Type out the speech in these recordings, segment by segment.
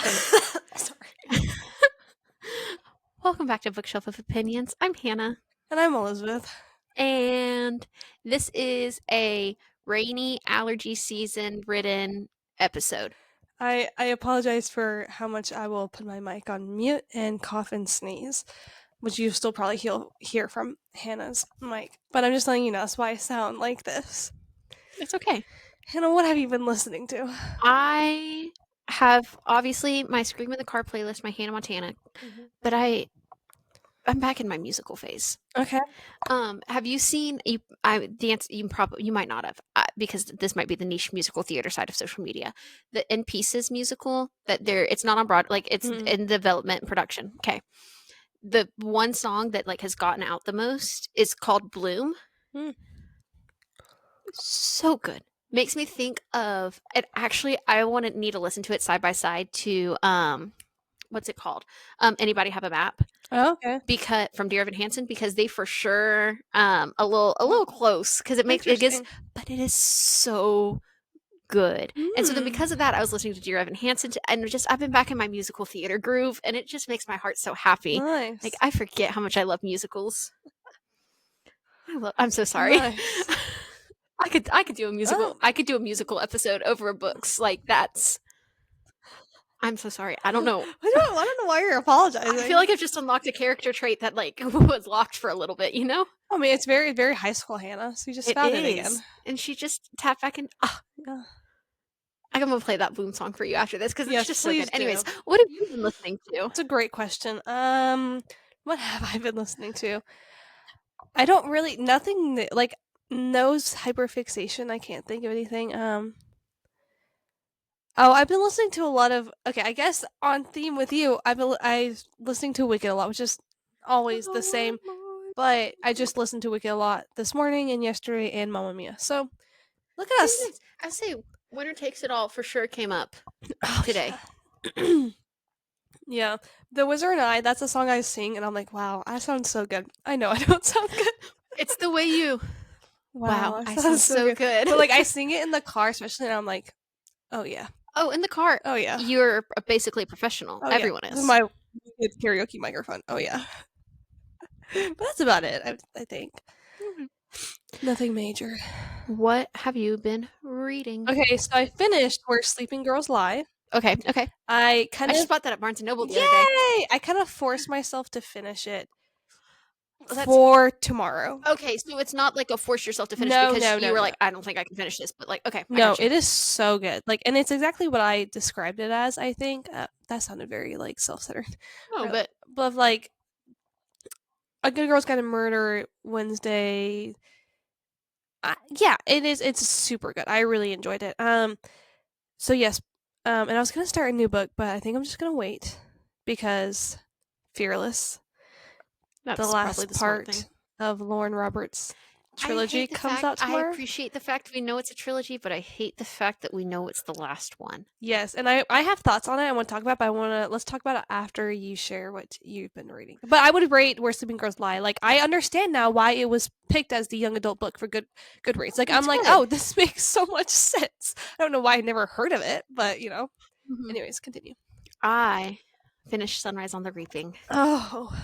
Sorry. Welcome back to Bookshelf of Opinions. I'm Hannah, And I'm Elizabeth. and this is a rainy allergy season ridden episode. I apologize for how much I will put my mic on mute and cough and sneeze, which you still probably hear from Hannah's mic. But I'm just letting you know that's why I sound like this. It's okay. Hannah, what have you been listening to? I have obviously my Scream in the Car playlist, my Hannah Montana, but I'm back in my musical phase. Okay. Have you seen the answer? You might not have because this might be the niche musical theater side of social media. The In Pieces musical it's not on Broadway, like it's in development and production. Okay, the one song that like has gotten out the most is called Bloom. Mm. So good. Makes me think of it. Actually, I want to need to listen to it side by side to what's it called? Anybody have a map? Oh, okay. Because from Dear Evan Hansen, because they for sure a little close because Interesting. but it is so good. And so then because of that, I was listening to Dear Evan Hansen and I've been back in my musical theater groove, and it just makes my heart so happy. Nice. Like I forget how much I love musicals. I'm so sorry. Nice. I could do a musical. Oh. I could do a musical episode over books. Like that's. I'm so sorry. I don't know. I don't know why you're apologizing. I feel like I've just unlocked a character trait that like was locked for a little bit. You know. I mean, it's very, very high school, Hannah. So you just found it again. And she just tapped back in. Yeah. I'm gonna play that Bloom song for you after this because it's just so good. do. Anyways, what have you been listening to? It's a great question. What have I been listening to? I don't really nothing that, like nose hyperfixation. I can't think of anything. Oh, I've been listening to a lot of. Okay, I guess on theme with you, I listening to Wicked a lot, which is always the same. But I just listened to Wicked a lot this morning and yesterday and Mamma Mia. So look at us. I say Winner Takes It All for sure came up today. Yeah. Yeah, The Wizard and I, that's a song I sing, and I'm like, wow, I sound so good. I know I don't sound good. It's the way you. Wow, I sound sound so good. But like, I sing it in the car, especially, and I'm like, oh yeah. Oh, in the car. Oh yeah. You're basically a professional. Oh, Everyone yeah. is. This is my karaoke microphone. Oh yeah. But that's about it, I think. Nothing major. What have you been reading? Okay, so I finished Where Sleeping Girls Lie. Okay. I just bought that at Barnes & Noble the other day. Yay! I kind of forced myself to finish it for tomorrow. Okay, so it's not like a force yourself to finish No, because no, you were no. like, I don't think I can finish this, but like, okay. I No, got you. it is so good. Like, and it's exactly what I described it as, I think. That sounded very, like, self-centered. Oh, Really. But, like, A Good Girl's Gotta Murder Wednesday. Yeah, it is. It's super good. I really enjoyed it. So yes, and I was gonna start a new book, but I think I'm just gonna wait because Fearless, that's the last probably the smart part thing. of Lauren Roberts' trilogy comes out tomorrow. I appreciate the fact we know it's a trilogy, but I hate the fact that we know it's the last one. Yes, and I have thoughts on it I want to talk about, but let's talk about it after you share what you've been reading. But I would rate Where Sleeping Girls Lie. Like, I understand now why it was picked as the young adult book for Goodreads. Like, I'm like, oh, this makes so much sense. I don't know why I never heard of it, but you know. Mm-hmm. Anyways, continue. I finished Sunrise on the Reaping. Oh.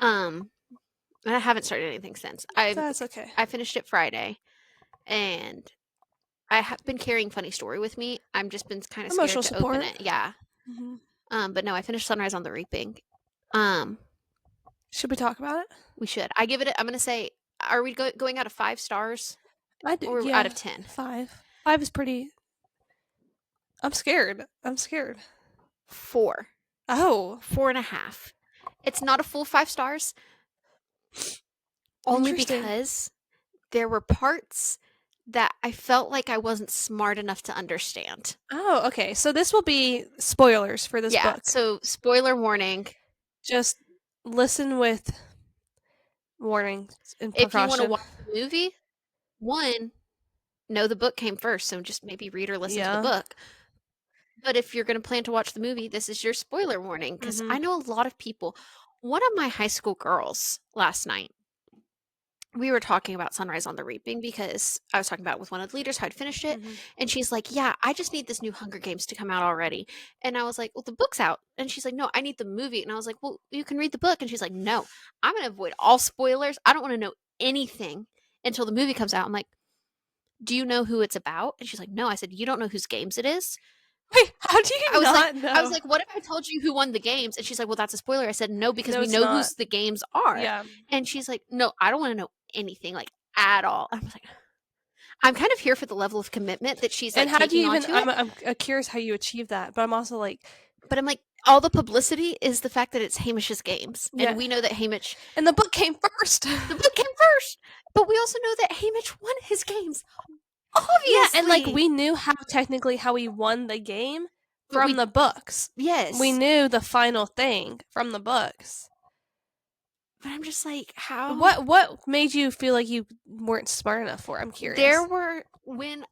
And I haven't started anything since. That's okay. I finished it Friday, and I have been carrying Funny Story with me. I'm just been kind of scared to open it. Yeah. Mm-hmm. But no, I finished Sunrise on the Reaping. Should we talk about it? We should. I give it. I'm gonna say, are we going out of 5 stars? I do. Or out of 10? 5. 5 is pretty. I'm scared. 4. Oh. 4.5. It's not a full 5 stars. Only because there were parts that I felt like I wasn't smart enough to understand. Oh, okay. So this will be spoilers for this book. So spoiler warning. Just listen with warnings and precaution. If you want to watch the movie, know the book came first, so just maybe read or listen to the book. But if you're going to plan to watch the movie, this is your spoiler warning, because I know a lot of people. One of my high school girls last night we were talking about Sunrise on the Reaping because I was talking about it with one of the leaders how I'd finished it, Mhm. and she's like, "Yeah, I just need this new Hunger Games to come out already." And I was like, "Well, the book's out." And she's like, "No, I need the movie." And I was like, "Well, you can read the book." And she's like, "No, I'm gonna avoid all spoilers. I don't want to know anything until the movie comes out." I'm like, "Do you know who it's about?" And she's like, "No." I said, "You don't know whose games it is?" Wait, how do I you was like not I was know? like, "What if I told you who won the games?" And she's like, "Well, that's a spoiler." I said, "No, because No, we it's know not. whose the games are." Yeah. And she's like, "No, I don't wanna know anything, like, at all." I was like, I'm kind of here for the level of commitment that she's, And like, how do you taking even onto it, I'm curious how you achieve that, but I'm also like, but I'm like, all the publicity is the fact that it's Hamish's games, and yeah. we know that Hamish And the book came first. the book came first, but we also know that Hamish won his games, Yeah, and, like, obviously, we knew how he won the game but from the books. We yes, knew the final thing from the books. but I'm just like, how What made you feel like you weren't smart enough for? I'm there curious. were when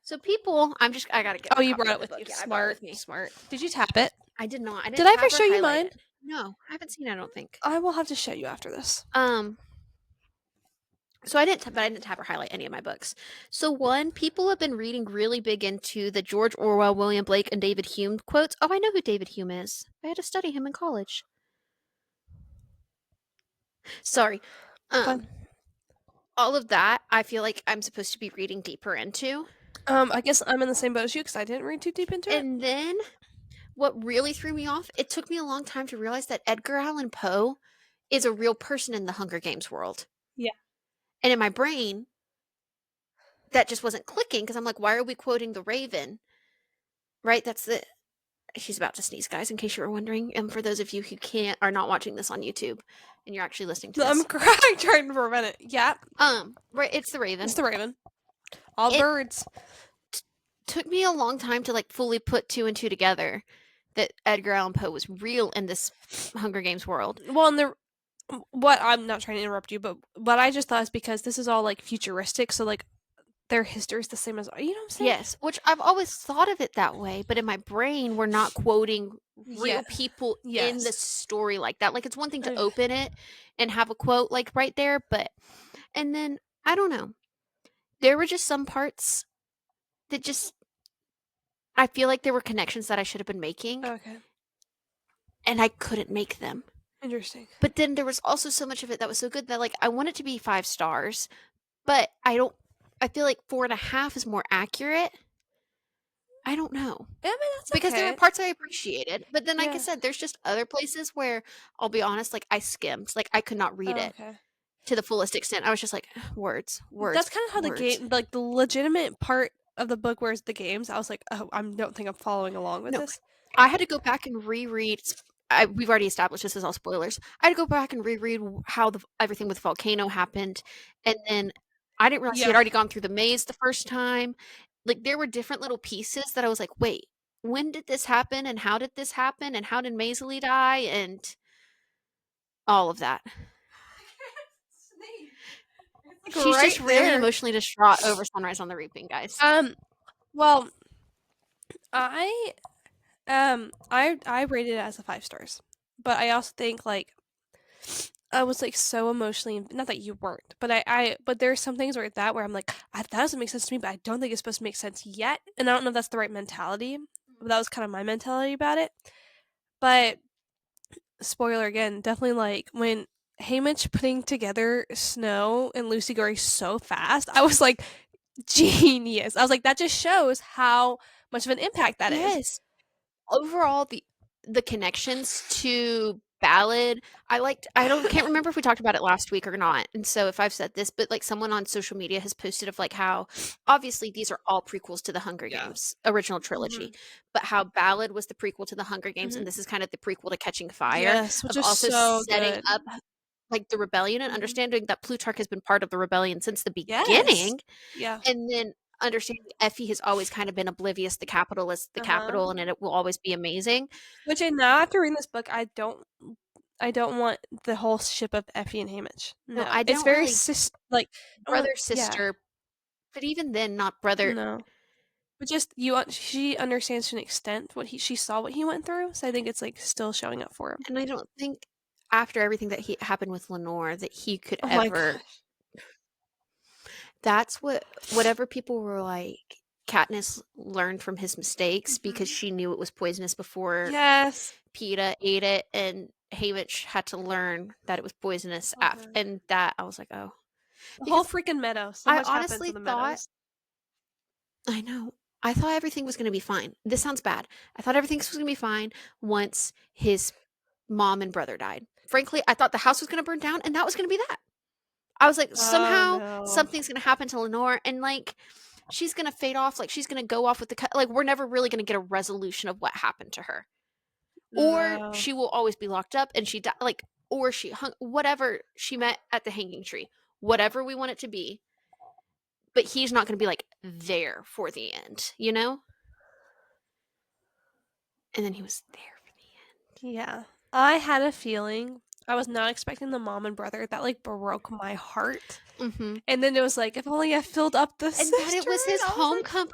so people I gotta get Oh, my you copy brought of it the with book. you. Yeah, I brought it Smart, with me. smart. Did you tap it? I did not. I Did didn't I ever tab or show you highlight mine? it. No, I haven't seen it, I don't think. I will have to show you after this. Um, so I didn't, but I didn't tab or highlight any of my books. So one, people have been reading really big into the George Orwell, William Blake, and David Hume quotes. Oh, I know who David Hume is. I had to study him in college. Sorry. Fun. Um, all of that I feel like I'm supposed to be reading deeper into. I guess I'm in the same boat as you because I didn't read too deep into it. And then what really threw me off, it took me a long time to realize that Edgar Allan Poe is a real person in the Hunger Games world. Yeah. And in my brain, that just wasn't clicking because I'm like, why are we quoting the Raven? Right? That's the she's about to sneeze, guys, in case you were wondering. And for those of you who can't are not watching this on YouTube and you're actually listening to No, I'm this. crying trying to prevent it. Yeah, Right, it's the it's Raven. the raven. All It birds. took me a long time to like fully put two and two together that Edgar Allan Poe was real in this Hunger Games world. Well, and the what I'm not trying to interrupt you, but what I just thought is because this is all like futuristic, so like their history is the same as you know what I'm saying? Yes, which I've always thought of it that way, but in my brain, we're not quoting Yeah. real people in the Yes. story like that. Like, it's one thing to Okay. open it and have a quote like right there, but and then I don't know. There were just some parts that just I feel like there were connections that I should have been making Okay. and I couldn't make them. Interesting. But then there was also so much of it that was so good that like I want it to be 5 stars, but I feel like 4.5 is more accurate. I don't know. Yeah, I mean that's Because there were okay. parts I appreciated, but then, like I Yeah. said, there's just other places where I'll be honest, like I skimmed, like I could not read Oh, it okay. to the fullest extent. I was just like, words, That's words, kind of how the words. game, like the legitimate part of the book, where's the games. I was like, oh, I don't think I'm following along with No, this. I had to go back and reread. We've already established this is all spoilers. I had to go back and reread how everything with Volcano happened, and then I didn't realize he had Yeah. already gone through the maze the first time. Like there were different little pieces that I was like, wait, when did this happen, and how did this happen, and how did Maisley die, and all of that. Like She's right just really there. emotionally distraught over Sunrise on the Reaping, guys. Well, I I rated it as a 5 stars, but I also think like I was like so emotionally not that you weren't, but but there's some things like that where I'm like that doesn't make sense to me, but I don't think it's supposed to make sense yet, and I don't know if that's the right mentality. But that was kind of my mentality about it. But spoiler again, definitely like when Haymitch putting together Snow and Lucy Gray so fast, I was like genius. I was like that just shows how much of an impact that is. Yes. Overall, the connections to Ballad, I don't can't remember if we talked about it last week or not. And so if I've said this, but like someone on social media has posted of like how obviously these are all prequels to the Hunger Yeah. Games original trilogy, Mhm. but how Ballad was the prequel to the Hunger Games Mhm. and this is kind of the prequel to Catching Fire Yes, which of is also so setting good. up like the rebellion and Mhm. understanding that Plutarch has been part of the rebellion since the Yes. beginning. Yeah. And then understanding Effie has always kind of been oblivious, the capital is the Uh-huh. capital, and it will always be amazing. Which I now after reading this book, I don't want the whole ship of Effie and Haymitch. No, No. I It's don't very really like I don't want brother, yeah. sister, but even then, not brother. No. But just she understands to an extent what she saw what he went through, so I think it's like still showing up for him. And I don't think after everything that happened with Lenore that he could Oh my ever. gosh. That's whatever people were like. Katniss learned from his mistakes because Mhm. she knew it was poisonous before Yes. PETA ate it, and Haymitch had to learn that it was poisonous. Oh god. And that I was like, oh, The whole because freaking meadow. So I much happens honestly in the thought meadows. I know. I thought everything was going to be fine. This sounds bad. I thought everything was going to be fine once his mom and brother died. Frankly, I thought the house was going to burn down and that was going to be that. I was like, Oh somehow no. something's going to happen to Lenore and like she's going to fade off. Like she's going to go off with the cut. Like we're never really going to get a resolution of what happened to her. Or No. she will always be locked up and she died. Like, or she hung, whatever she met at the hanging tree, whatever we want it to be. But he's not going to be like there for the end, you know? And then he was there for the Yeah. I had a feeling. I was not expecting the mom and brother. That like broke my heart. end. Mm-hmm. And then it was like, if only I filled up the And that it cistern. was his I was like, homecoming.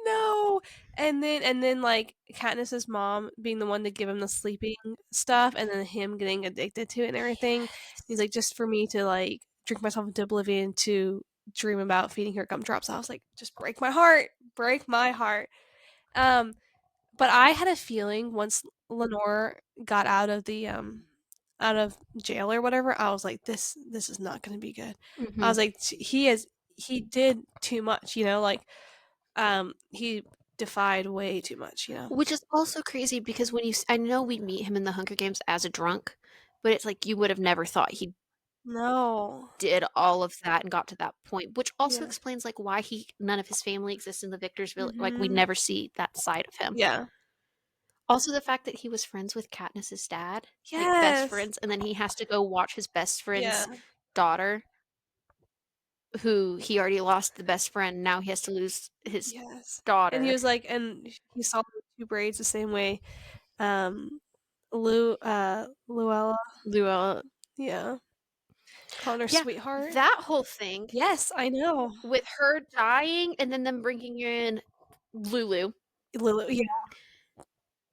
no, no. And then like Katniss's mom being the one to give him the sleeping stuff, and then him getting addicted to it and everything. He's like, just for me to like drink myself into oblivion to dream about feeding her gumdrops. I was like, just break my heart. Um, but I had a feeling once Lenore got out of jail or whatever, I was like, this is not gonna be good. I Mm-hmm. was like, he did too much, you know, like he defied way too much, you know. Which is also crazy because I know we meet him in the Hunger Games as a drunk, but it's like you would have never thought he No. did all of that and got to that point, which also Yeah. explains like why none of his family exists in the Victor's Village. Like we Mhm. never see that side of him. Yeah. Also, the fact that he was friends with Katniss's dad, like best Yes. friends, and then he has to go watch his best Yeah. friend's daughter, who he already lost the best friend. Now he has to lose his Yes. And he daughter, was like, and he saw the two braids the same way. Um, Luella. Luella. Yeah. Calling her Yeah, sweetheart. that whole thing Yes, I know. with her dying and then them bringing in Lulu. Lulu, yeah,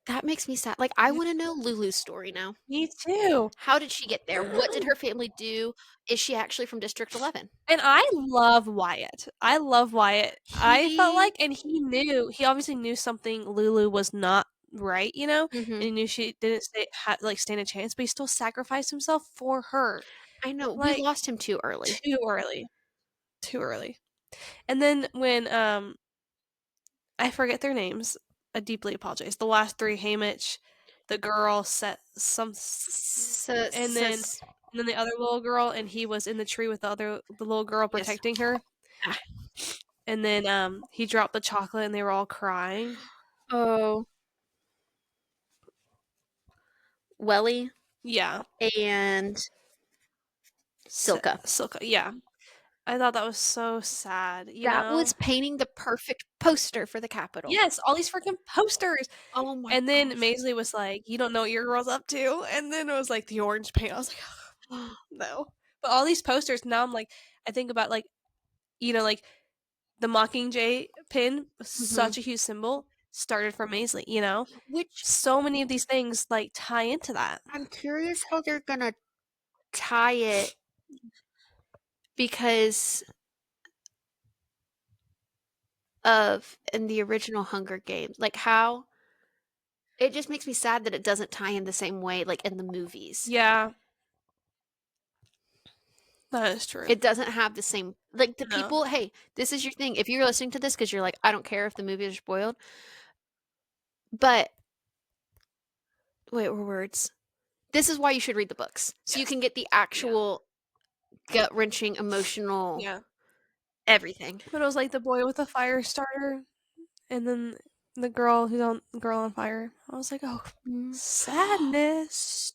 That makes me sad. Like, I yeah, want to know Lulu's story now. me too. How did she get there? What did her family do? Is she actually from District 11? And I love Wyatt. I love Wyatt. I felt He. like, and he obviously knew something Lulu was not right, you know, and Mhm. he knew she didn't like stand a chance, but he still sacrificed himself for her, I know. We like lost him too early. too early, too early. And then when I forget their names, I deeply apologize. The last three, Haymitch, the girl, set some, So, and so, then the other little girl, and he was in the tree with the little girl yes. protecting her. Ah. And then he dropped the chocolate, and they were all crying. Oh. Welly Yeah, and Silka. Silka. Yeah, I thought that was so sad. You That was know. painting the perfect poster for the Capitol. Yes, all these freaking posters. Oh my And then gosh. Maisley was like, "You don't know what your girl's up to." And then it was like the orange paint. I was like, no. But all these posters now, I'm like, I think about like, you know, like the Mockingjay pin was Hmm. such a huge symbol. Started from Maisley. You know, Which so many of these things like tie into that. I'm curious how they're gonna tie it because of in the original Hunger Games. Like how it just makes me sad that it doesn't tie in the same way like in the movies. Yeah, that is true. It doesn't have the same like the No. people, hey, this is your thing. If you're listening to this because you're like, I don't care if the movies are spoiled, but wait, what words? This is why you should read the books. So you Yes. can get the Yeah. actual gut wrenching emotional Yeah. everything. But it was like the boy with the fire starter, and then the girl on fire. I was like, oh, Mm. sadness.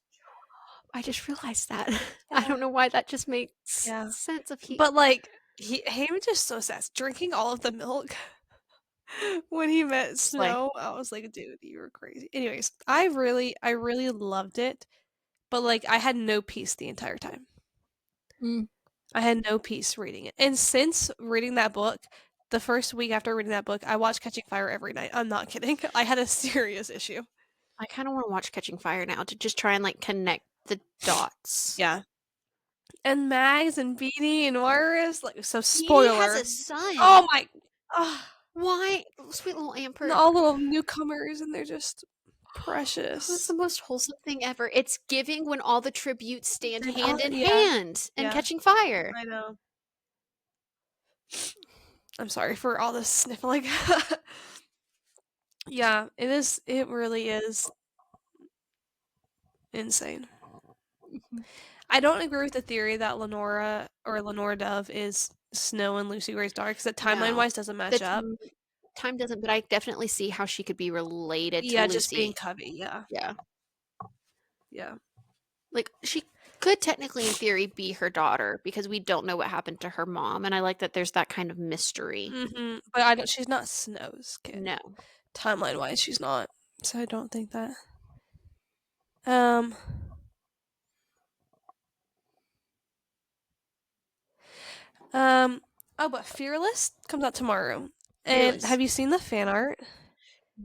I just realized that. I Yeah. don't know why that just makes Yeah. sense of he But like he was just so sad. Drinking all of the milk when he met slay. Snow, I was like, dude, you were crazy. Anyways, I really loved it, but like I had no peace the entire time. Mm. I had no peace reading it. And since reading that book, the first week after reading that book, I watched Catching Fire every night. I'm not kidding. I had a serious issue. I kind of want to watch Catching Fire now to just try and like connect the dots. Yeah. And Mags and Beanie and Warris, like, so Beanie has spoiler. a son. Oh my ah, Why? Sweet little and Amper. all little newcomers, and they're just That was the precious. most wholesome thing ever. It's giving when all the tributes stand hand in Yeah, hand and yeah, catching fire. I know. I'm sorry for all this sniffling. Yeah, it really is insane. Mhm. I don't agree with the theory that Lenora Dove is Snow and Lucy Gray's daughter, because that No. timeline-wise doesn't The match up. time doesn't, but I definitely see how she could be related to Yeah, just being Lucy. Cubby, yeah. Yeah. Yeah. Like, she could technically, in theory, be her daughter because we don't know what happened to her mom, and I like that there's that kind of mystery. Mhm, but I don't she's not Snow's kid. No. Timeline-wise, she's not. So I don't think that. Um oh, but Fearless comes out tomorrow. And Fearless. have you seen the fan art?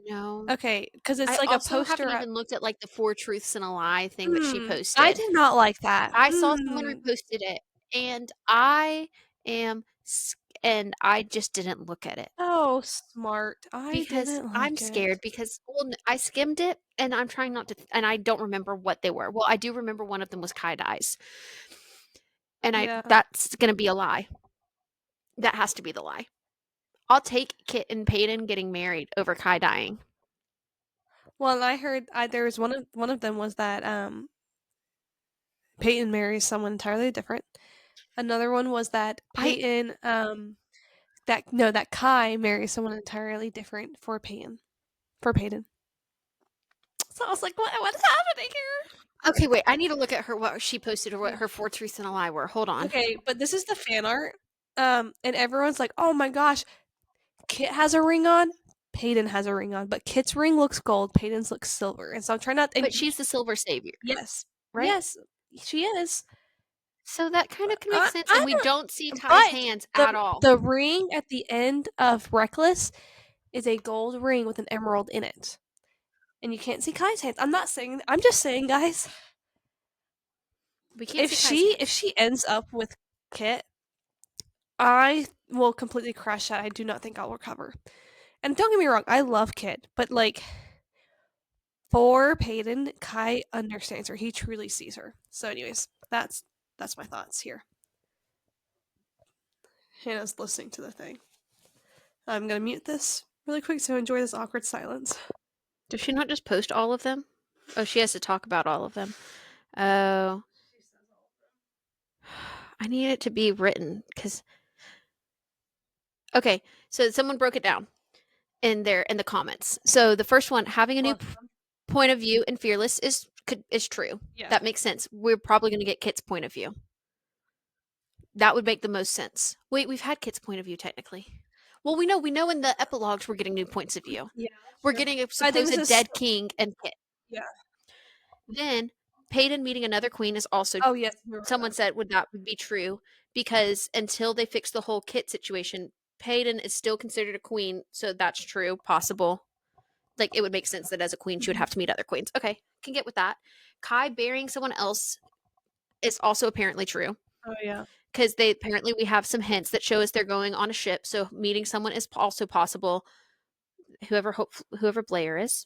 No. Okay, because it's I like a also poster haven't at even looked at, like, the 4 truths and a lie thing that she I posted. did not like that. I saw someone reposted it, and I am s and I just didn't look at it Oh, smart. I because didn't I'm like it. scared because, well, I skimmed it, and I'm trying not to and I don't remember what they were. Well, I do remember one of them was Kai Dai's, and I Yeah. that's gonna be a lie. That has to be the lie. I'll take Kit and Peyton getting married over Kai dying. Well, and I heard there was one of them was that Peyton marries someone entirely different. Another one was that I Peyton that Kai marries someone entirely different for Peyton. For Peyton. So I was like, what's happening here? Okay, wait, I need to look at her what she posted or what Yeah. her 4 truths and a lie were. Hold on. Okay, but this is the fan art. And everyone's like, "Oh my gosh, Kit has a ring on, Peyton has a ring on, but Kit's ring looks gold, Peyton's looks silver." And so I'm trying not and But she's the silver savior, yes. right? Yes, she is. So that kind But of can make sense, and I we don't see don't Kai's but hands the at all. the ring at the end of Reckless is a gold ring with an emerald in it. And you can't see Kai's hands. I'm just saying, guys, We can't see Kai's if hands. she ends up with Kit, I will completely crush that. I do not think I'll recover. And don't get me wrong, I love Kit, but like for Peyton, Kai understands her. He truly sees her. So, anyways, that's my thoughts here. Hannah's listening to the thing. I'm gonna mute this really quick so enjoy this awkward silence. Does she not just post all of them? Oh, she has to talk about all of them. Oh. I need it to be written because. Okay, so someone broke it down in the comments. So the first one, having a new point of view and fearless is true. Yeah. That makes sense. We're probably going to get Kit's point of view. That would make the most sense. Wait, we've had Kit's point of view technically. Well, we know in the epilogues we're getting new points of view. Yeah. We're getting a I think this supposed is dead king and Kit. yeah. Then Peyton meeting another queen is also. Oh yes. Someone said would that be true because until they fix the whole Kit situation, Peyton is still considered a queen, so that's true, possible. Like it would make sense that as a queen she would have to meet other queens. Okay, can get with that. Kai burying someone else is also apparently true Oh yeah. because we have some hints that show us they're going on a ship, so meeting someone is also possible. Whoever Blair is,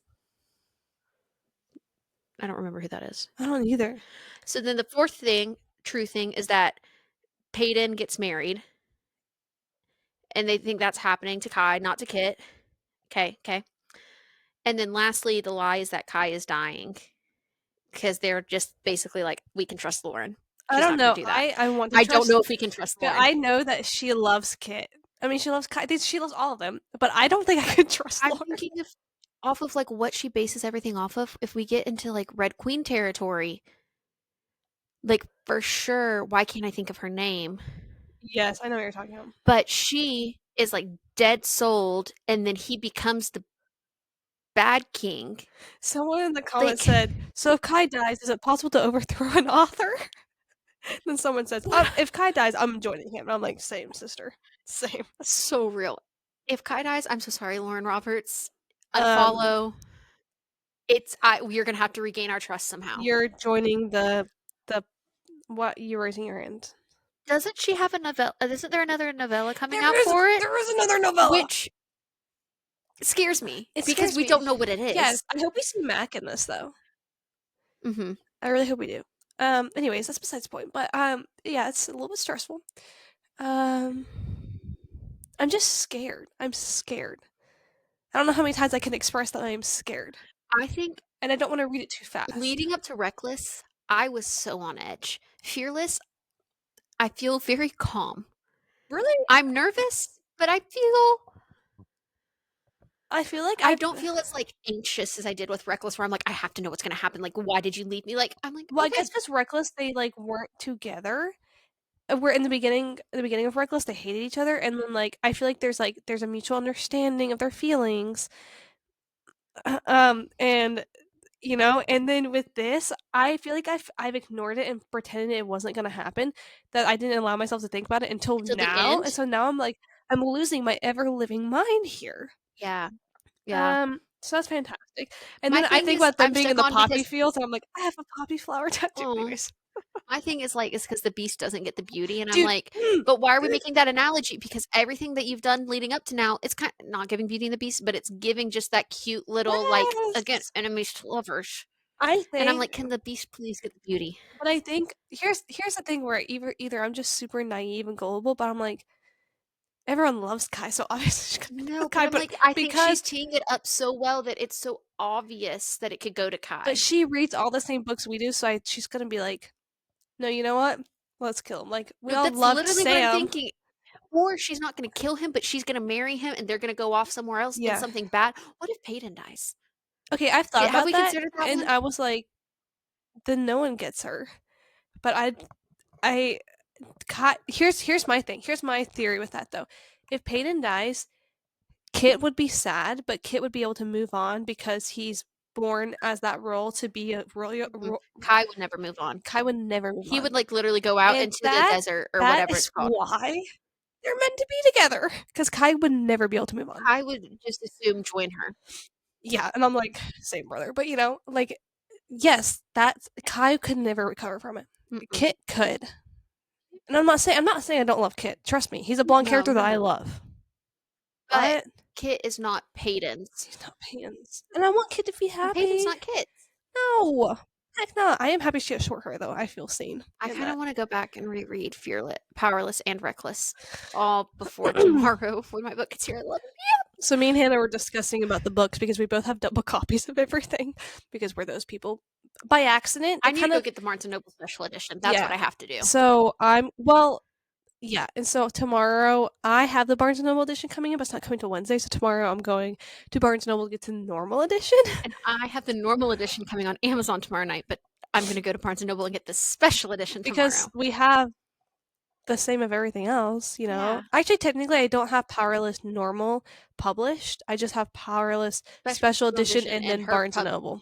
I don't remember who that is. I don't either. So then the fourth thing, true thing, is that Peyton gets married, and they think that's happening to Kai, not to Kit. Okay. And then lastly, the lie is that Kai is dying because they're just basically like, we can trust Lauren. I She's don't not going know. to do that. I want to I don't trust, know if we can trust but Lauren. I know that she loves Kit. I mean, she loves Kai. She loves all of them, but I don't think I could trust I'm Lauren. thinking off of like what she bases everything off of. If we get into like Red Queen territory, like for sure, why can't I think of her name? Yes, I know what you're talking about. But she is like dead souled, and then he becomes the bad king. Someone in the comments Like, said, "So if Kai dies, is it possible to overthrow an author?" Then someone says, "If Kai dies, I'm joining him." And I'm like, "Same, sister. Same." so real. If Kai dies, I'm so sorry, Lauren Roberts. Um, Unfollow. we're gonna have to regain our trust somehow. You're joining the what? You're raising your hand. Doesn't she have a novella? Isn't there another novella coming out for it? There is another novella. Which scares me It because scares we me. don't know what it Yes, is. I hope we see Mac in this though. Mm-hmm. I really hope we do. Anyways, that's besides the point. But yeah, it's a little bit stressful. I'm just scared. I'm scared. I don't know how many times I can express that I am scared, I think and I don't want to read it too fast. leading up to Reckless, I was so on edge. Fearless, I feel very calm. Really, I'm nervous, but I feel I feel like I don't feel as like anxious as I did with Reckless, where I'm like, I have to know what's gonna happen. Like, why did you leave me? Like, I'm like, Well, I guess okay, because Reckless, they like weren't together. We're in the beginning of Reckless, they hated each other, and then I feel like there's a mutual understanding of their feelings, and and then with this, I feel like I've ignored it and pretended it wasn't gonna happen. That I didn't allow myself to think about it until until the now, and end. so now I'm like, I'm losing my ever living mind here. Yeah, yeah. So that's fantastic. And My then I thing think is, about them I'm being in stuck the on poppy because fields, and I'm like, I have a poppy flower tattoo. oh, Anyways, my thing is like, it's because the beast doesn't get the beauty, and I'm dude, like, but why are we making that analogy? Because everything that you've done leading up to now, it's kind of not giving Beauty and the Beast, but it's giving just that cute little like again yes, enemies to lovers. I And I'm think, like, can the beast please get the beauty? but I think here's the thing where either I'm just super naive and gullible, but I'm like, everyone loves Kai, so obviously she's gonna end up No, with but Kai, I'm like, I think she's because teeing it up so well that it's so obvious that it could go to but Kai. she reads all the same books we do, so she's gonna be like, no, you know what? Let's kill him. Like we No, all that's loved literally what I'm Sam. thinking. Or she's not going to kill him, but she's going to marry him and they're going to go off somewhere else in Yeah. something bad. What if Peyton dies? Okay, I've thought Have about we that, considered that and one? I was like, then no one gets her. But I here's my thing. Here's my theory with that though. If Peyton dies, Kit would be sad, but Kit would be able to move on because he's born as that role to be a royal. Mm-mm. Kai would never move on. Kai would never move He on, would like literally go out and into the desert or that whatever it's is called. why they're meant to be together because Kai would never be able to move on. Kai would just assume join her. Yeah, and I'm like, same brother, but yes, that's Kai could never recover from it. Mm-mm. Kit could, and I'm not saying I don't love Kit. Trust me, he's a blonde No, character that I no. love, But but Kit is not Peyton's. he's not Peyton's, and I want Kit to be And Peyton's happy. not Kit's. No, heck no. I am happy she has short hair though. I feel seen I in kind of that. want to go back and reread Fearless, Powerless, and Reckless all before tomorrow when my book gets here. I love it. So me and Hannah were discussing about the books because we both have double copies of everything because we're those people. By accident, I it need to kind go of get the Barnes& and Noble special edition. That's what I have to do. So yeah, and so tomorrow I have the Barnes& and Noble edition coming in, but it's not coming till Wednesday. So tomorrow I'm going to Barnes& and Noble to get the normal edition. And I have the normal edition coming on Amazon tomorrow night, but I'm going to go to Barnes& and Noble and get the special edition because tomorrow. we have the same of everything else, you know. Yeah. Actually, technically, I don't have Powerless normal published. I just have Powerless special edition and then her Barnes& and Noble.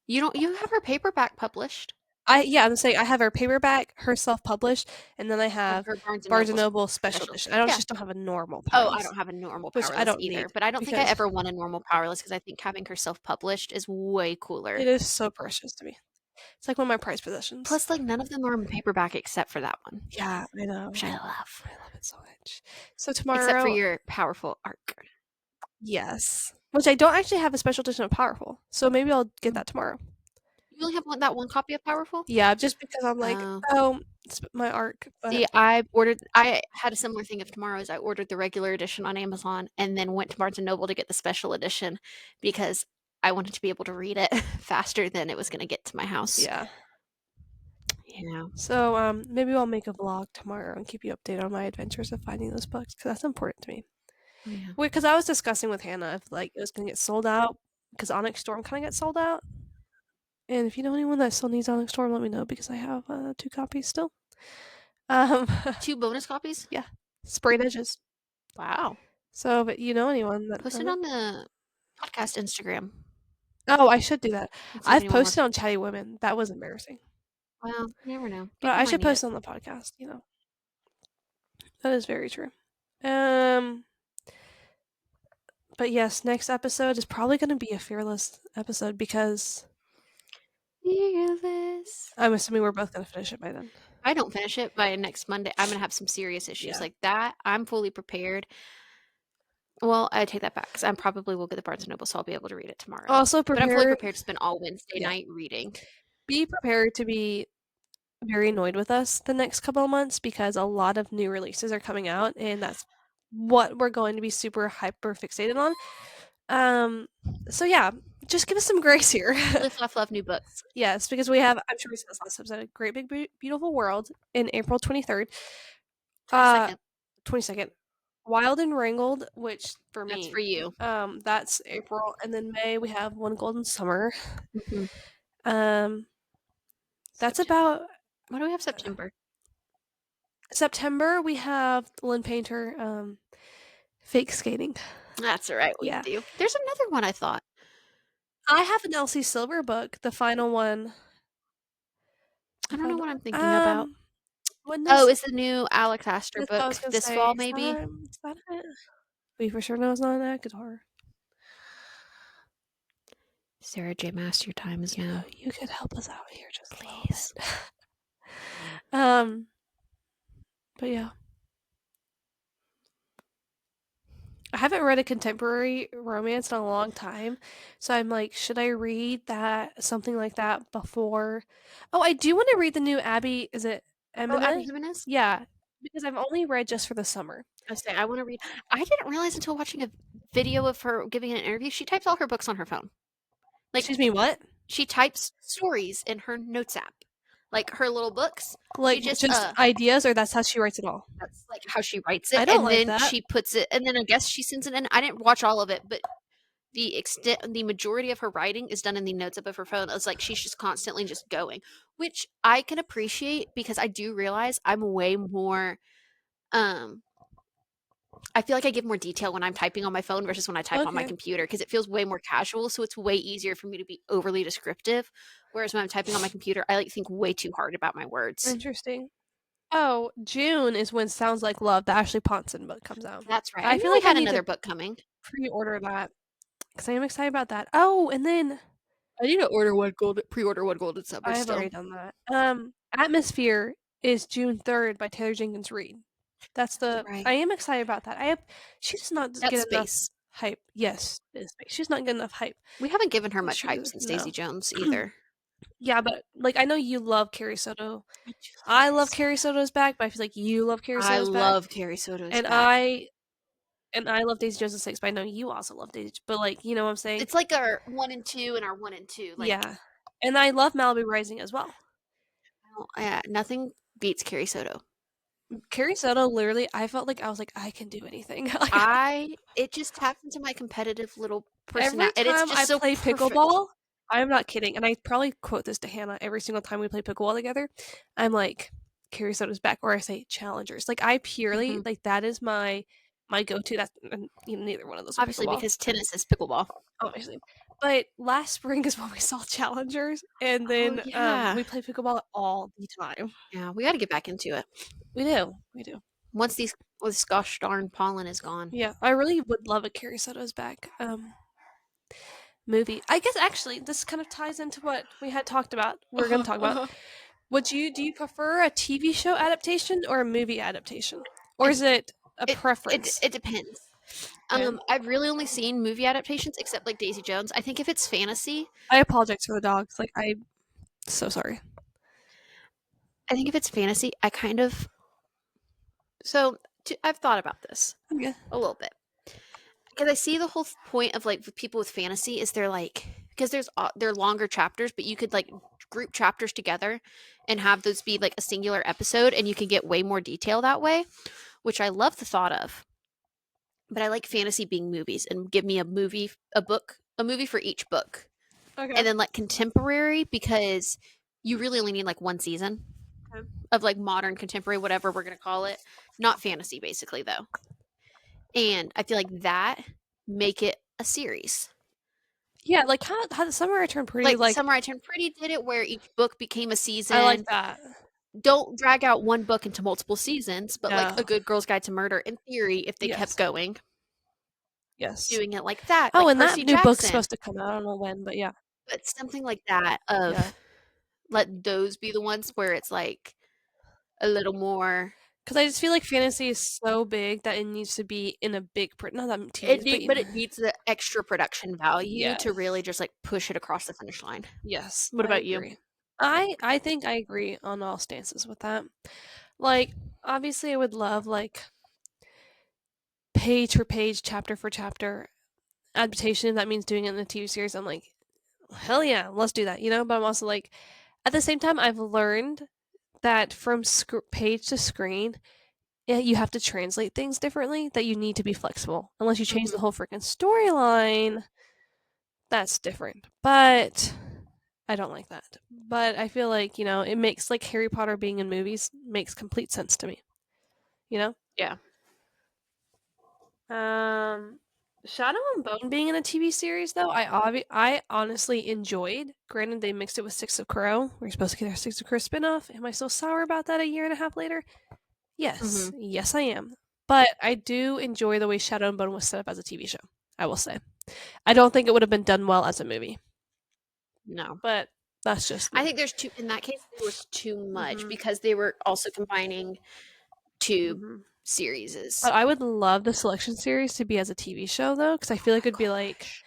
You have her paperback published. I'm saying I have her paperback, her self-published, and then I have Her Barnes& and Noble special edition. I Yeah. just don't have a normal Oh, Powerless, I don't have a normal which I Powerless don't either, need but I don't think I because ever want a normal Powerless because I think having her self-published is way cooler. it is so precious to me. It's like one of my prized possessions. Plus, like, none of them are in paperback except for that one, Yeah, I know. which I love. I love it so much. So tomorrow, Except for your powerful arc. yes, which I don't actually have a special edition of Powerful, so maybe I'll get that tomorrow. You only have that one copy of Powerful? Yeah, just because I'm like, Oh. oh, it's my arc. But See, I had a similar thing of tomorrow's. I ordered the regular edition on Amazon and then went to Barnes& and Noble to get the special edition because I wanted to be able to read it faster than it was going to get to my house. yeah. Yeah. So maybe I'll make a vlog tomorrow and keep you updated on my adventures of finding those books because that's important to me. Yeah. Because I was discussing with Hannah if it was gonna get sold out because Onyx Storm kind of got sold out. And if you know anyone that still needs Onyx Storm, let me know because I have 2 copies still. 2 bonus copies? Yeah, sprayed edges. Wow. So, but you know anyone that Post it on the podcast Instagram. Oh, I should do that. I've posted on Chatty Women. That was embarrassing. Well, you never know. But I should post on the podcast, That is very true. But yes, next episode is probably going to be a fearless episode because Fearless. I'm assuming we're both going to finish it by then. I don't finish it by next Monday, I'm gonna have some serious issues Yeah. like that. I'm fully prepared. Well, I take that back because I probably will get the Barnes& and Noble, so I'll be able to read it tomorrow. Also But I'm fully prepared. prepared to spend all Wednesday Yeah. night reading. Be prepared to be very annoyed with us the next couple of months because a lot of new releases are coming out, and that's what we're going to be super hyper fixated on. So yeah, just give us some grace here. Live, laugh, love new books. Yes, because we have, I'm sure we said this last episode, A Great Big Beautiful World in April 23rd. 22nd. 22nd. Wild and Wrangled, which for That's me, for you. that's April, and then May we have One Golden Summer. Mhm. Um, that's September. about What do we have September? September. We have Lynn Painter, Fake Skating. That's right, we Yeah, do. There's another one I thought. I have an Elsie Silver book, the final one. I The don't know final, what I'm thinking about. when Oh, this, it's the new Alex Astor that's what I book was gonna this say. fall, Is maybe? that it? We for sure know it's not an Akatar. Sarah J. Maas, your time is now. You could help us out here just a little Please. bit. But yeah. I haven't read a contemporary romance in a long time, so I'm like, should I read that something like that before? Oh, I do want to read the new Abby. Is it Oh, Abby Eminem? Jimenez? Yeah, because I've only read just for the summer. I say I want to read. I didn't realize until watching a video of her giving an interview. She types all her books on her phone. Like Excuse me, what? she types stories in her notes app, like her little books. She Like just ideas, or that's how she writes it all? that's like how she writes I it, don't and like then that. she puts it, and then I guess she sends it in. I didn't watch all of it, but the majority of her writing is done in the notes app of her phone. It's like she's just constantly just going, which I can appreciate because I do realize I'm way more um I feel like I give more detail when I'm typing on my phone versus when I type on my Okay, computer because it feels way more casual. So it's way easier for me to be overly descriptive. Whereas when I'm typing on my computer, I like think way too hard about my words. interesting. Oh, June is when Sounds Like Love, the Ashley Ponson book, comes out. That's right. I I knew feel we like I had need another to book coming. pre-order that because I am excited about that. Oh, and then I need to pre-order One Golden Summer I have still. already done that. Atmosphere is June 3rd by Taylor Jenkins Reid. That's That's the right. I am excited about that. She does not That's get enough space. hype. Yes, it is space. She's not getting enough hype. We haven't given her much She hype does since Daisy no. Jones either. Yeah, but like I know you love Carrie Soto. I do love I Carrie love Soto. Carrie Soto's back, but I feel like you love Carrie I Soto's back. love Carrie Soto's And back. I love Daisy Jones and Six, but I know you also love Daisy. But like, you know what I'm saying? It's like our 1 and 2 and our 1 and 2. Like, Yeah. And I love Malibu Rising as well. yeah, nothing beats Carrie Soto. Carrie Soto, literally, I felt like I was like, I can do anything. Like, It just taps into my competitive little every personality, and it's time I just so play perfect. pickleball, I'm not kidding, and I probably quote this to Hannah every single time we play pickleball together. I'm like, Carrie Soto's back, or I say challengers. Like I purely Mhm. like that is my go-to. That's and, neither one of those are Obviously, pickleball, because tennis is pickleball. obviously. But last spring is when we saw challengers, and Oh, then yeah. we play pickleball all the time. Yeah, we gotta get back into it. We do. Once this gosh darn pollen is gone. Yeah, I really would love a Carrie Soto's back. Movie. I guess actually this kind of ties into what we had talked about. We're going to talk about. Do you prefer a TV show adaptation or a movie adaptation? Or It is it a it preference? it depends. Okay. I've really only seen movie adaptations except, like, Daisy Jones. I think if it's fantasy I apologize for the dogs. Like I'm so sorry. I kind of so, I've thought about this Okay. a little bit. Because I see the whole point of, like, with people with fantasy is they're like, because they're longer chapters, but you could, like, group chapters together and have those be like a singular episode, and you can get way more detail that way, which I love the thought of. But I like fantasy being movies, and give me a movie for each book. Okay. And then, like, contemporary, because you really only need, like, one season Okay. of, like, modern contemporary, whatever we're going to call it. Not fantasy, basically, though. And I feel like that make it a series. Yeah, like how the Summer I Turned Pretty, Like, like Summer I Turned Pretty did it, where each book became a season. I like that. Don't drag out one book into multiple seasons, but like No. A Good Girl's Guide to Murder, in theory, if they kept Yes. going. Yes. doing it like that, Oh, like and that Percy new book's Jackson. supposed to come out. I don't know when, but yeah. But something like that Yeah. of let those be the ones where it's like a little more. Because I just feel like fantasy is so big that it needs to be in a big not that TVs, but But it needs the extra production value to really yes. just, like, push it across the finish line. Yes, What I about you? agree. I think I agree on all stances with that. Like, obviously, I would love, like, page for page, chapter for chapter adaptation. If that means doing it in a TV series, I'm like, hell yeah, let's do that, you know? But I'm also like, at the same time, I've learned that from page to screen, you have to translate things differently, that you need to be flexible. Unless you change the Mhm. whole freaking storyline, that's different. But I don't like that. But I feel like, you know, it makes like Harry Potter being in movies makes complete sense to me. You know? Yeah. Shadow and Bone being in a TV series though, I honestly enjoyed. Granted, they mixed it with Six of Crow. We're supposed to get our Six of Crow spinoff. Am I still sour about that a year and a half later? Yes. Mhm. Yes, I am. But I do enjoy the way Shadow and Bone was set up as a TV show. I will say. I don't think it would have been done well as a movie. No. But that's just I me. think there's too in that case, there was too much Mhm. because they were also combining 2 Mhm. serieses. But I would love the selection series to be as a TV show though, because I feel like My it'd be like gosh.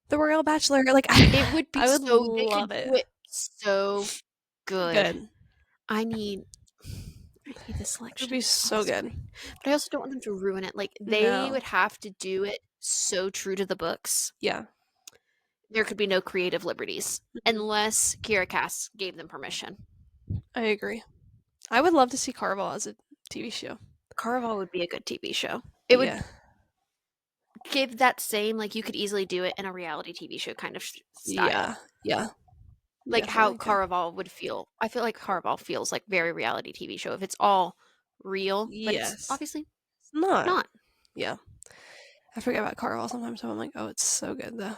The Royal Bachelor. Like It would be I would so they could love it. do it so good. Good. I need I need the It would selection be on the so good. screen. But I also don't want them to ruin it. Like, they No. would have to do it so true to the books. Yeah. There could be no creative liberties Mhm. unless Kira Cass gave them permission. I agree. I would love to see Carvel as a TV show. Caraval would be a good TV show. It would Yeah. give that same, like, you could easily do it in a reality TV show kind of style. Yeah. Yeah. Like how Definitely could. Caraval would feel. I feel like Caraval feels like very reality TV show if it's all real, but it's Yes. obviously It's not. not. Yeah. I forget about Carvel sometimes, so I'm like, oh, it's so good though.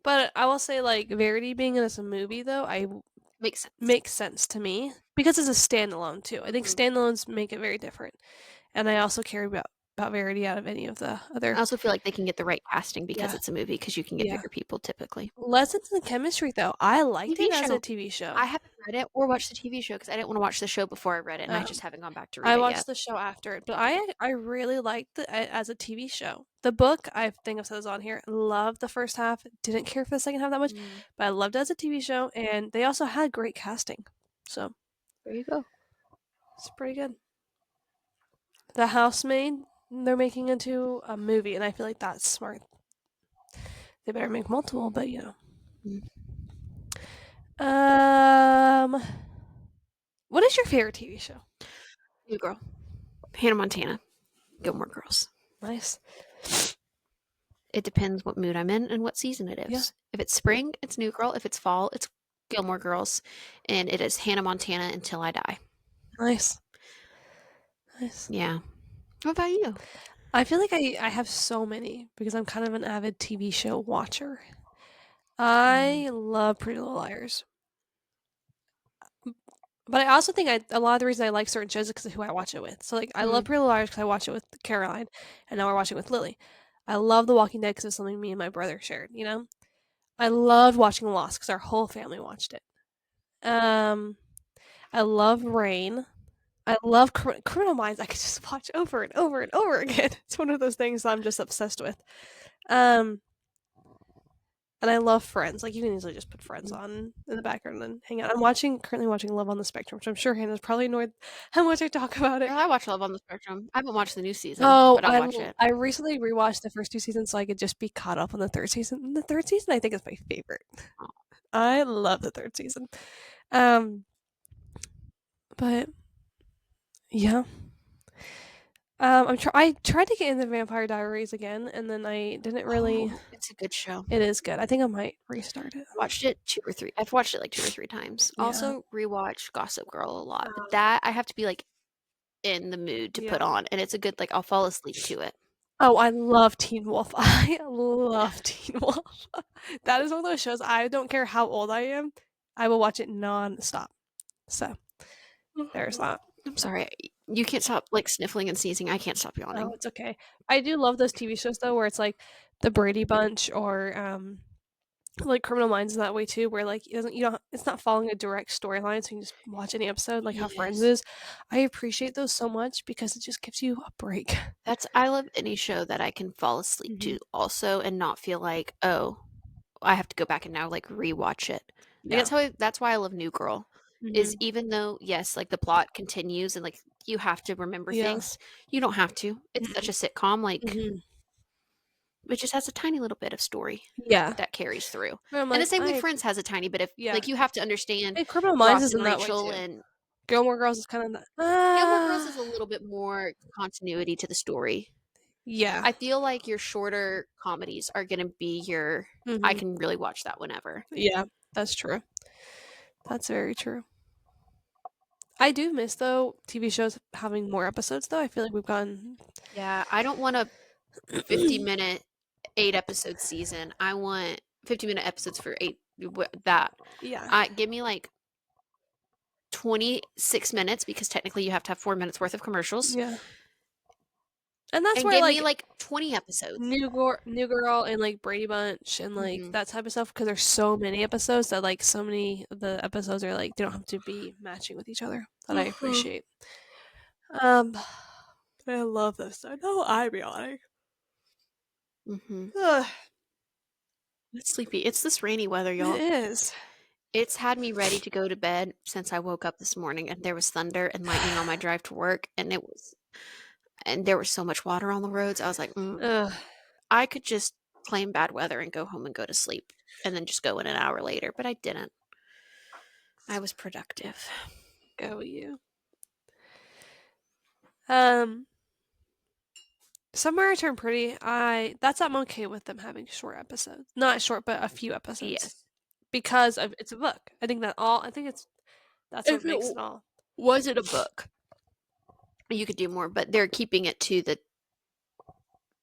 But I will say, like, Verity being in this movie though, Makes sense. makes sense to me because it's a standalone too. I think Mhm. standalones make it very different, and I also care about Verity out of any of the I other. also feel like they can get the right casting because Yeah, it's a movie because you can get yeah. bigger people typically. Lessons in Chemistry though, I liked it TV as a show. TV show. I haven't read it or watched the TV show because I didn't want to watch the show before I read it, and I Um, just haven't gone back to read I it watched yet. the show after it, but I really liked it as a TV show. The book, I think I've said this on here, loved the first half, didn't care for the second half that much, Mm, but I loved it as a TV show, and they also had great casting, so there you go. it's pretty good. The Housemaid, they're making into a movie, and I feel like that's smart. They better make multiple, but you Mm. know. What is your favorite TV show? New Girl, Hannah Montana, Gilmore Girls. Nice. It depends what mood I'm in and what season it Yeah. is. If it's spring, it's New Girl. If it's fall, it's Gilmore Girls, and it is Hannah Montana until I die. Nice. Nice. Yeah. What about you? I feel like I have so many because I'm kind of an avid TV show watcher. I love Pretty Little Liars. But I also think a lot of the reason I like certain shows is because of who I watch it with. So, like, I love Mm. Pretty Little Liars because I watch it with Caroline, and now we're watching it with Lily. I love The Walking Dead because it's something me and my brother shared, you know? I loved watching Lost because our whole family watched it. Um, I love Rain. I love Criminal Minds. I could just watch over and over and over again. It's one of those things I'm just obsessed with. Um, and I love Friends. Like, you can easily just put Friends on in the background and hang out. Currently watching Love on the Spectrum, which I'm sure Hannah's probably annoyed how much I talk about it. Girl, I watch Love on the Spectrum. I haven't watched the new season, Oh, but I'll watch it. I recently rewatched the first 2 seasons so I could just be caught up on the 3rd season. And the 3rd season I think is my favorite. Oh. I love the 3rd season. Um, but yeah. I tried to get into Vampire Diaries again, and then I didn't really. Oh, it's a good show. It is good. I think I might restart it. Watched it 2 or 3. I've watched it like 2 or 3 times. Yeah. Also rewatched Gossip Girl a lot, but that I have to be like in the mood to put Yeah. on, and it's a good like I'll fall asleep to it. Oh, I love Teen Wolf. I love Teen Wolf. That is one of those shows. I don't care how old I am. I will watch it non-stop. So there's that. I'm sorry. You can't stop, like, sniffling and sneezing. I can't stop Oh, yawning. it's okay. I do love those TV shows though, where it's like the Brady Bunch or like Criminal Minds in that way too, where like it doesn't you don't it's not following a direct storyline, so you can just watch any episode like how Friends Yes. is. I appreciate those so much because it just gives you a break. I love any show that I can fall asleep to Mhm. also and not feel like, "Oh, I have to go back and now, like, rewatch it." Like, Yeah. that's why I love New Girl, is Mhm. even though, yes, like, the plot continues and, like, you have to remember Yeah. things, you don't have to. It's such Mhm. a sitcom, like, Mhm. it just has a tiny little bit of story Yeah. that carries through. But I'm And the like, same I way agree. Friends has a tiny bit of, Yeah. like, you have to understand And Criminal Minds Ross is and in that way Rachel, too. and Gilmore Girls is kinda that Gilmore Girls is a little bit more continuity to the story. yeah. I feel like your shorter comedies are gonna be your I Mhm. can really watch that whenever. Yeah. That's true. That's very true. I do miss, though, TV shows having more episodes, though. I feel like we've gotten Yeah, I don't want a 50-minute, 8-episode season. I want 50-minute episodes for 8 that. yeah. Give me, like, 26 minutes because technically you have to have 4 minutes worth of commercials, Yeah. And that's and where, give me, like, like, 20 episodes. New Girl and, like, Brady Bunch and, like, Mhm. that type of stuff because there's so many episodes that, like, so many of the episodes are, like, they don't have to be matching with each other that I Mhm. appreciate. Um, I love this. I know I'm yawning. Mhm. Ugh, It's sleepy. It's this rainy weather, it y'all. is. It's had me ready to go to bed since I woke up this morning, and there was thunder and lightning on my drive to work, and there was so much water on the roads. I was like, Ugh, I could just claim bad weather and go home and go to sleep, and then just go in an hour later, but I didn't. I was productive. go you. Um, Summer Return Pretty, I'm okay with them having short episodes. Not short, but a few episodes. Yes. Because of it's a book. I think that's what If it makes it all. wasn't a book, you could do more, but they're keeping it to the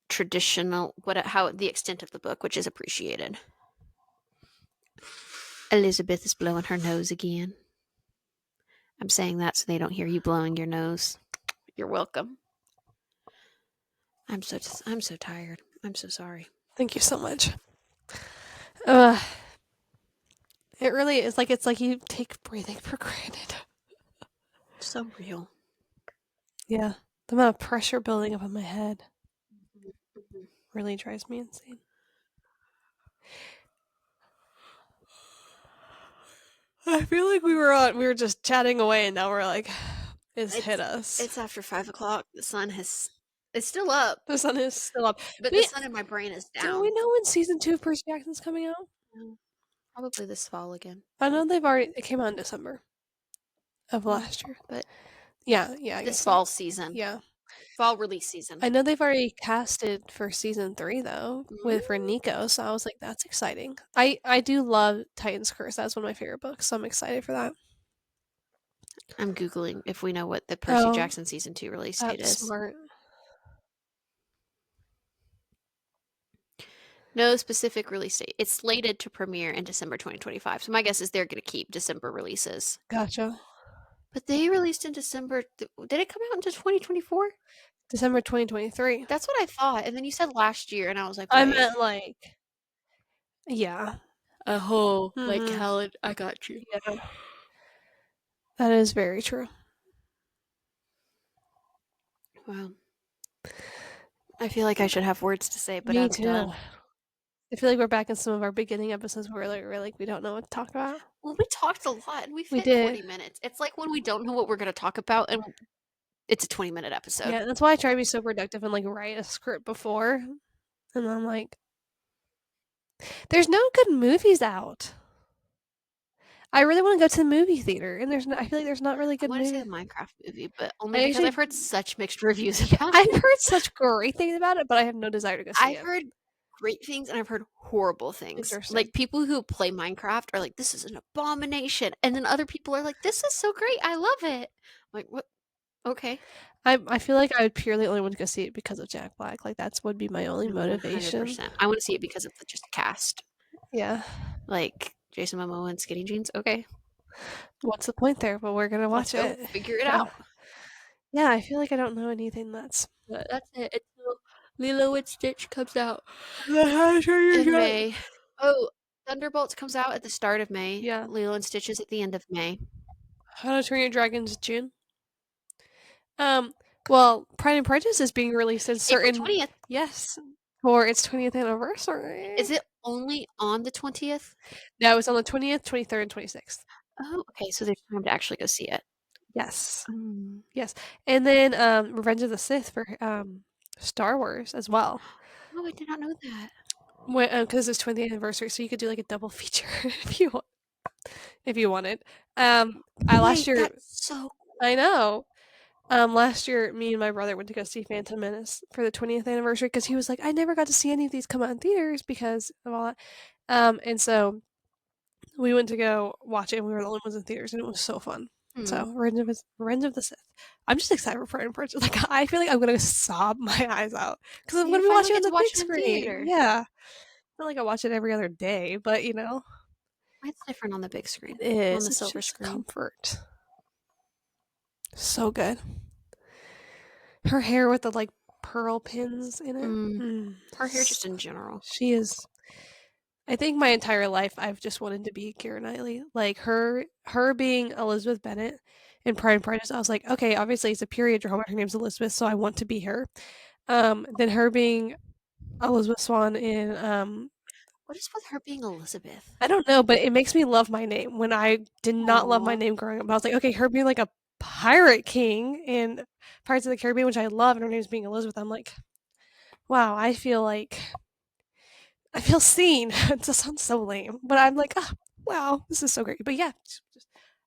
traditional, how the extent of the book, which is appreciated. Elizabeth is blowing her nose again. I'm saying that so they don't hear you blowing your nose. You're welcome. I'm so tired. I'm so sorry. Thank you so much. Uh, it really is like it's like you take breathing for granted. So real. Yeah. The amount of pressure building up in my head Mhm. really drives me insane. I feel like we were just chatting away and now we're like it's hit It's us. it's after 5 o'clock. The sun has it's still up, The sun is still up. but the We sun in my brain is do we down. know when season 2 of Percy Jackson's coming out? No, probably this fall again. I know it came out in December of Mm, last year. but Yeah, yeah, I this guess so. fall season, Yeah. fall release season. I know they've already casted for season 3 though, with for Mm, Nico, so I was like, that's exciting. I do love Titan's Curse. That's one of my favorite books, so I'm excited for that. I'm googling if we know what the Percy Oh, Jackson season 2 release date that's is. smart. No specific release date. It's slated to premiere in December 2025. So my guess is they're going to keep December releases. Gotcha. But they released in December. Did it come out into 2024? December 2023. That's what I thought. And then you said last year, and I was like, I wait. meant like yeah. A whole, like, Mhm. calendar. I got you. Yeah. That is very true. Wow. I feel like I should have words to say, but Me I'm too. done. I feel like we're back in some of our beginning episodes where we don't know what to talk about. Well, we talked a lot, and we've We hit did. 40 minutes. It's like when we don't know what we're going to talk about, and it's a 20-minute episode. Yeah, that's why I try to be so productive and like write a script before. And I'm like, there's no good movies out. I really want to go to the movie theater, and I feel like there's not really I good want to see the movies. Minecraft movie, but only I because actually, I've heard such mixed reviews yeah, about I've it. heard such great things about it, but I have no desire to go see I've it. heard great things and I've heard horrible things. Interesting. Like, people who play Minecraft are like, this is an abomination. And then other people are like, this is so great. I love it. I'm like, what? Okay. I feel like I would purely only want to go see it because of Jack Black. Like that's would be my only No, motivation. 100%. I want to see it because of the just cast. Yeah. Like, Jason Momoa and Skinny Jeans. Okay. What's the point there? But we're gonna Let's watch go it. figure it Yeah. out. Yeah, I feel like I don't know anything that's But that's it until Lilo and Stitch comes out How sure you in got May. Oh, Thunderbolts comes out at the start of May. Yeah. Lilo and Stitch is at the end of May. How to Train Your Dragon's June. Um, well, Pride and Prejudice is being released in April certain 20th. yes, for its 20th anniversary. Is it only on the 20th? Yeah, it was on the 20th, 23rd, and 26th. Oh, okay, so there's time to actually go see it. Yes. Mm. Yes. And then Revenge of the Sith for Star Wars as well. Oh, I did not know that. Because it's 20th anniversary, so you could do like a double feature if you want, if you wanted. I last Wait, year that's so I know. Last year, me and my brother went to go see Phantom Menace for the 20th anniversary because he was like, I never got to see any of these come out in theaters because of all that. And so we went to go watch it, and we were the only ones in theaters, and it was so fun. Hmm. So, Revenge of the Sith. I'm just excited for Pride and Prejudice. Like, I feel like I'm gonna sob my eyes out because I'm You gonna be finally watching it get on to the watch big it in screen. theater. Yeah, not like I watch it every other day, but It's different on the big it screen, on is. the It's silver just screen. comfort. So good. Her hair with the like pearl pins in it. Mm. Mm. Her hair just in general. She is. I think my entire life I've just wanted to be Keira Knightley. Like her being Elizabeth Bennet in Pride and Prejudice, I was like, okay, obviously it's a period drama. Her name's Elizabeth, so I want to be her. Then her being Elizabeth Swann in What is with her being Elizabeth? I don't know, but it makes me love my name. When I did not love my Aw. name growing up, I was like, okay, her being like a pirate king in Pirates of the Caribbean, which I love, and her name's being Elizabeth. I'm like, wow, I feel seen. It just sounds so lame, but I'm like, oh, wow, this is so great. But yeah,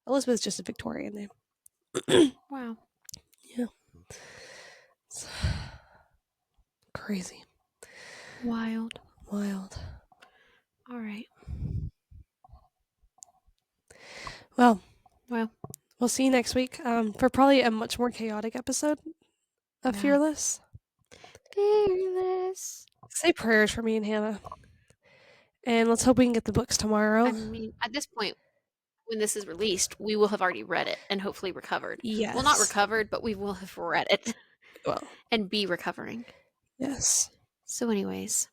Elizabeth's just a Victorian name. Wow. Yeah, it's crazy, Wild. wild. All right. Well, Well, we'll see you next week for probably a much more chaotic episode of yeah. Fearless. Fearless. Say prayers for me and Hannah, and let's hope we can get the books I tomorrow. mean, at this point, when this is released, we will have already read it and hopefully recovered. Well, not Yes. recovered, but we will have read it Well, and be recovering. yes. So, anyways,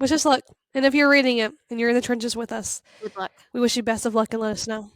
Wish us luck. And if you're reading it and you're in the trenches with us, good luck. we wish you best of luck and let us know.